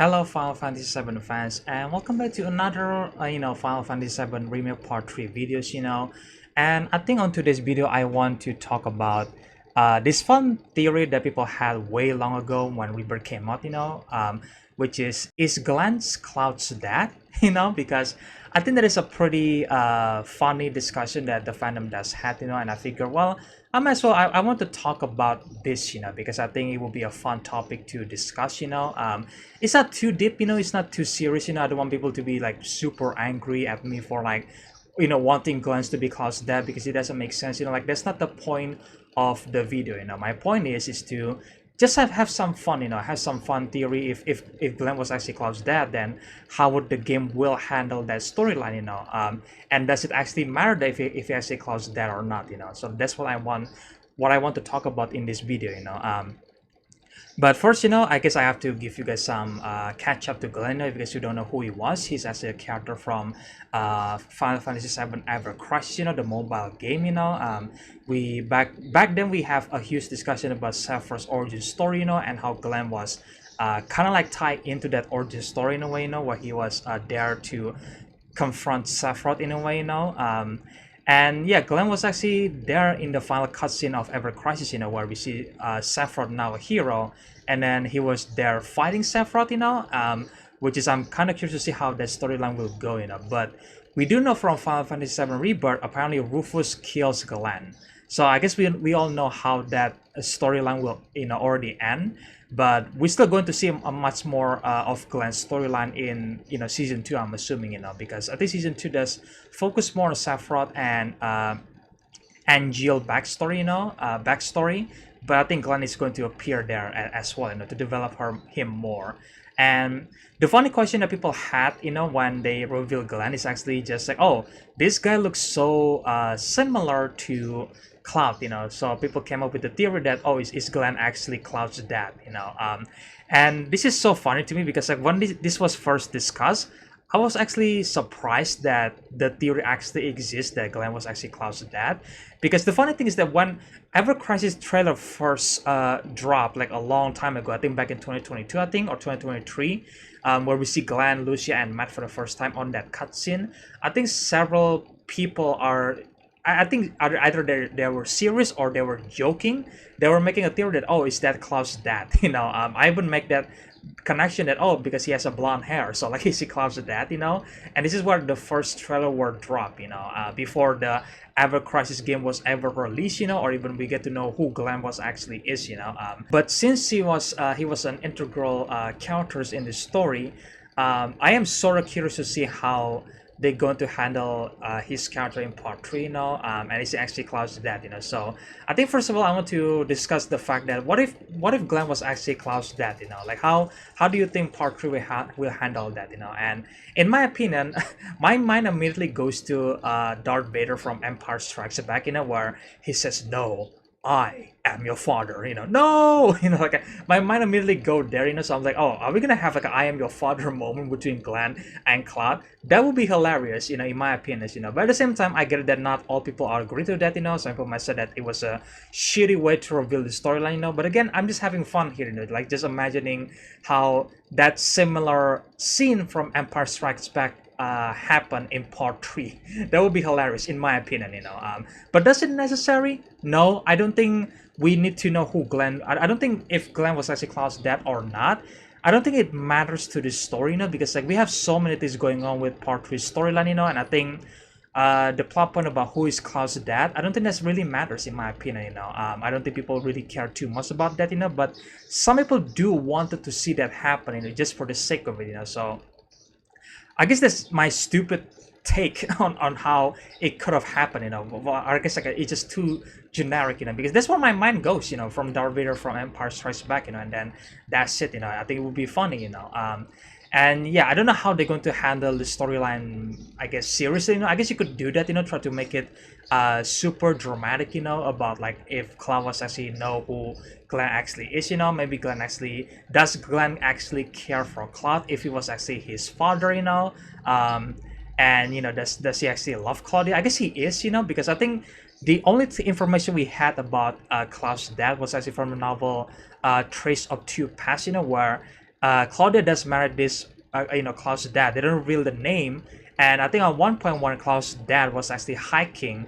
Hello, Final Fantasy VII fans, and welcome back to another, Final Fantasy VII Remake Part 3 videos, And I think on today's video, I want to talk about this fun theory that people had way long ago when Rebirth came out, which is Glenn's Cloud's dad, because I think that is a pretty funny discussion that the fandom does have, and I figure, well, I might as well. I want to talk about this, because I think it will be a fun topic to discuss. It's not too deep, it's not too serious. I don't want people to be like super angry at me for like, wanting Glenn's to be called that because it doesn't make sense. Like that's not the point of the video. My point is to just have some fun, have some fun theory. If Glenn was actually Cloud's dad, then how would the game will handle that storyline, and does it actually matter if he actually Cloud's dad or not, so that's what I want to talk about in this video, but first, I guess I have to give you guys some catch up to Glenn. If you guys who don't know who he was, he's actually a character from Final Fantasy VII Ever Crisis, the mobile game. We back then we have a huge discussion about Sephiroth's origin story, and how Glenn was kind of like tied into that origin story in a way, where he was there to confront Sephiroth in a way, and yeah, Glenn was actually there in the final cutscene of Ever Crisis, where we see Sephiroth now a hero, and then he was there fighting Sephiroth, which is I'm kind of curious to see how that storyline will go, But we do know from Final Fantasy VII Rebirth, apparently Rufus kills Glenn. So I guess we all know how that storyline will already end, but we're still going to see a much more of Glenn's storyline in season 2. I'm assuming because I think season 2 does focus more on Sephiroth and Jill backstory, backstory. But I think Glenn is going to appear there as well, to develop him more. And the funny question that people had, when they reveal Glenn is actually just like, oh, this guy looks so similar to Cloud, so people came up with the theory that, oh, is Glenn actually Cloud's dad, and this is so funny to me because like when this was first discussed, I was actually surprised that the theory actually exists that Glenn was actually Cloud's dad, because the funny thing is that when Ever Crisis trailer first dropped like a long time ago, I think back in 2022, I think, or 2023, where we see Glenn, Lucia, and Matt for the first time on that cutscene, I think several people are. I think either they were serious or they were joking. They were making a theory that, oh, is that Cloud's dad? I even make that connection that, oh, because he has a blonde hair, so like is he Cloud's dad? And this is where the first trailer were dropped. Before the Ever Crisis game was ever released, or even we get to know who Glenn was actually is. But since he was an integral characters in the story, I am sort of curious to see how they're going to handle his character in part 3 and it's actually Cloud's dad, so I think first of all I want to discuss the fact that what if Glenn was actually Cloud's dad, like how do you think part 3 will handle that, and in my opinion my mind immediately goes to Darth Vader from Empire Strikes Back, where he says, no, I am your father, no, like my mind immediately go there, so I'm like, oh, are we gonna have like a I am your father moment between Glenn and Cloud? That would be hilarious, in my opinion, but at the same time, I get that not all people are agree to that, some people might say that it was a shitty way to reveal the storyline, but again, I'm just having fun here, like just imagining how that similar scene from Empire Strikes Back happen in part 3. That would be hilarious in my opinion, but does it necessary? No, I don't think we need to know who Glenn. I don't think if Glenn was actually Cloud's dad or not, I don't think it matters to the story, because like we have so many things going on with part 3 storyline, and I think the plot point about who is Cloud's dad, I don't think that really matters in my opinion, I don't think people really care too much about that, but some people do wanted to see that happen, just for the sake of it, so I guess that's my stupid take on how it could have happened, Well, I guess like it's just too generic, because that's where my mind goes, from Darth Vader from Empire Strikes Back, and then that's it, I think it would be funny, and yeah, I don't know how they're going to handle the storyline, I guess seriously, I guess you could do that, try to make it super dramatic, about like if Cloud was actually know who Glenn actually is, maybe does Glenn actually care for Cloud if he was actually his father, and does he actually love Claudia? I guess he is, because I think the only information we had about Cloud's dad was actually from the novel Trace of Two Paths, where Claudia does marry this, Cloud's dad. They don't reveal the name, and I think at one point when Cloud's dad was actually hiking,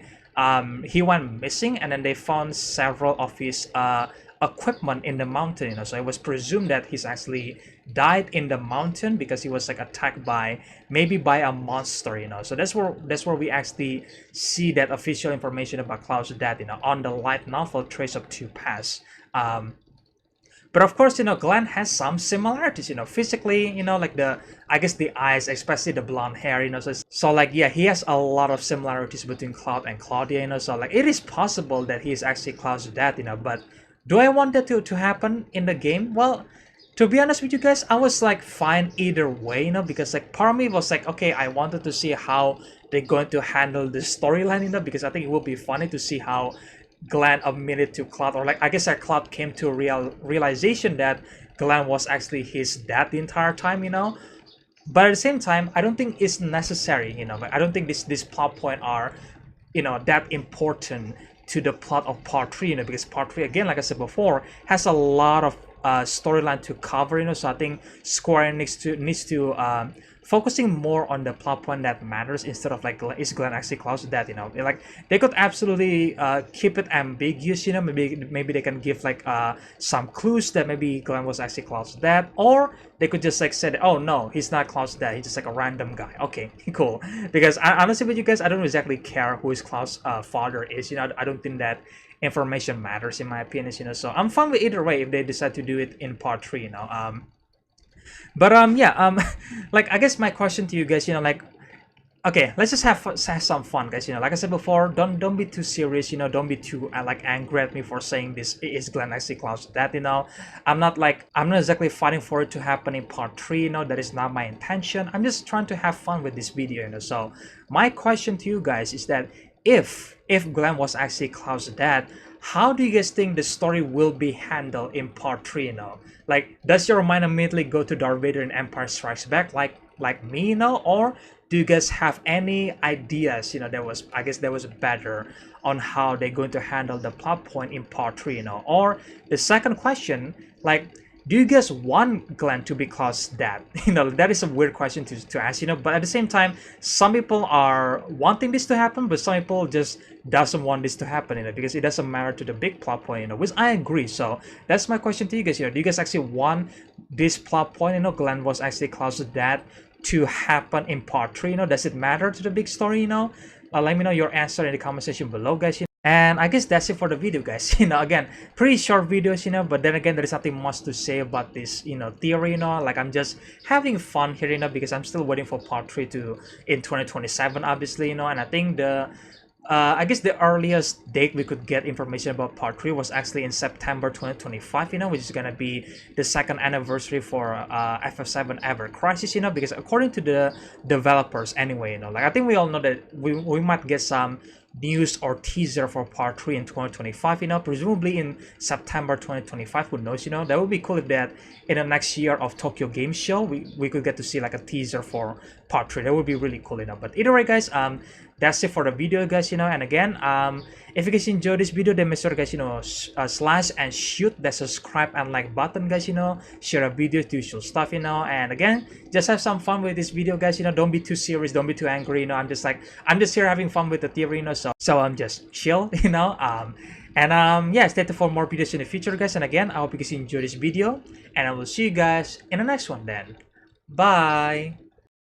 he went missing, and then they found several of his equipment in the mountain. So it was presumed that he's actually died in the mountain because he was like attacked by maybe by a monster. So that's where we actually see that official information about Cloud's dad. On the light novel Trace of Two Paths. But of course, Glenn has some similarities, physically, like I guess the eyes, especially the blonde hair, so like, yeah, he has a lot of similarities between Cloud and Claudia, so like, it is possible that he is actually Cloud's dad, but do I want that to happen in the game? Well, to be honest with you guys, I was like fine either way, because like part of me was like, okay, I wanted to see how they're going to handle the storyline, because I think it would be funny to see how Glenn admitted to Cloud, or like I guess that Cloud came to a realization that Glenn was actually his dad the entire time, But at the same time, I don't think it's necessary, Like, I don't think this plot point are, that important to the plot of part 3, because part 3, again, like I said before, has a lot of storyline to cover, so I think Square needs to focusing more on the plot point that matters instead of like, is Glenn actually Cloud's dad? Like they could absolutely keep it ambiguous, maybe they can give like some clues that maybe Glenn was actually Cloud's dad, or they could just like say, oh no, he's not Cloud's dad, he's just like a random guy. Okay, cool. Because honestly with you guys, I don't exactly care who his Cloud's father is. I don't think that information matters in my opinion. So I'm fine with either way if they decide to do it in part 3. But yeah, like I guess my question to you guys, like, okay, let's just have some fun, guys. Like I said before, don't be too serious. Don't be too like angry at me for saying this is Glenn actually Cloud's dad. I'm not exactly fighting for it to happen in part 3. That is not my intention. I'm just trying to have fun with this video. So my question to you guys is that if Glenn was actually Cloud's dad, how do you guys think the story will be handled in part 3? Like, does your mind immediately go to Darth Vader in Empire Strikes Back like me, or do you guys have any ideas, that was better on how they're going to handle the plot point in part 3? Or the second question, like, do you guys want Glenn to be Cloud's dad? That is a weird question to ask, but at the same time, some people are wanting this to happen, but some people just doesn't want this to happen, because it doesn't matter to the big plot point, which I agree. So that's my question to you guys, do you guys actually want this plot point, Glenn was actually Cloud's dad, to happen in part 3? Does it matter to the big story? Let me know your answer in the comment section below, guys. And I guess that's it for the video, guys. Again, pretty short videos, but then again, there is nothing much to say about this, theory, like I'm just having fun here, because I'm still waiting for part 3 in 2027, obviously, and I think I guess the earliest date we could get information about part 3 was actually in September 2025, which is gonna be the second anniversary for FF7 Ever Crisis, because according to the developers anyway, like I think we all know that we might get some news or teaser for part 3 in 2025, presumably in September 2025, who knows, that would be cool if that in the next year of Tokyo Game Show we could get to see like a teaser for part 3. That would be really cool, but either way, guys, that's it for the video, guys, and again, if you guys enjoyed this video, then make sure, guys, slash and shoot the subscribe and like button, guys, share a video to usual stuff, and again, just have some fun with this video, guys, don't be too serious, don't be too angry, I'm just here having fun with the theory, so I'm just chill, and yeah, stay tuned for more videos in the future, guys, and again, I hope you guys enjoyed this video, and I will see you guys in the next one then. Bye.